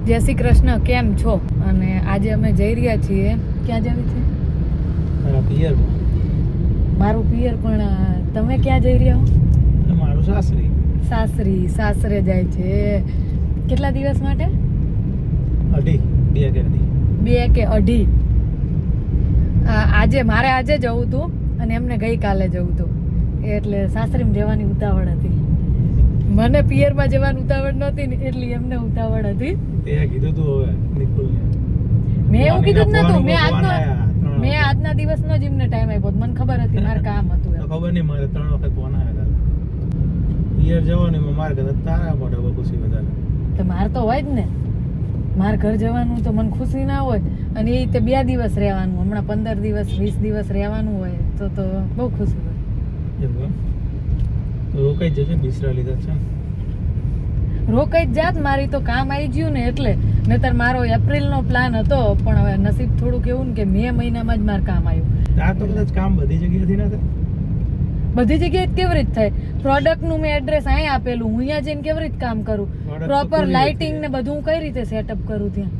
જય શ્રી કૃષ્ણ, કેમ છો? અને આજે અમે જઈ રહ્યા છીએ, ક્યાં જવી છે? મારું પિયર. પણ તમે ક્યાં જઈ રહ્યા હો? મારું સાસરે જાય છે. કેટલા દિવસ માટે? 2 કે 2.5. આજે જવું હતું અને એમને ગઈકાલે જવું હતું, એટલે સાસરીમાં જવાની ઉતાવળ હતી. મને પિયરમાં જવાની ઉતાવળ નહોતી ને, એટલે એમને ઉતાવળ હતી. કીધું તું હવે નિકુલને. મેં એવું કીધું જ નતું. મેં આજના દિવસનો જ એમને ટાઈમ આપ્યો. મને ખબર હતી મારે કામ હતું. ખબર નહીં, મારે 3 વખત ફોન આવ્યા હતા પિયર જવાનું. મારે કદાચ તારા મોઢે ખુશી વધારે. તો મારે તો હોય જ ને, મારે ઘર જવાનું તો મને ખુશી ના હોય. અને એ રીતે 2 દિવસ રહેવાનું, હમણાં 15 દિવસ 20 દિવસ રહેવાનું હોય તો બહુ ખુશી હોય. તો રોકાઈ જશે, બિસરા લીધા છે. રોકાઈ જ જાત, મારી તો કામ આવી ગયું ને એટલે. નહીતર મારો એપ્રિલનો પ્લાન હતો, પણ હવે નસીબ થોડુંક એવું ને કે મે મહિનામાં જ મારું કામ આવ્યું. તાર તો કદાચ કામ બધી જગ્યાએથી ના થાય. બધી જગ્યાએ કેવી રીતે થાય? પ્રોડક્ટનું મેં એડ્રેસ અહીં આપેલું, હું અહીંયા જઈને કેવી રીતે કામ કરું? પ્રોપર લાઇટિંગ ને બધું હું કઈ રીતે સેટઅપ કરું ત્યાં?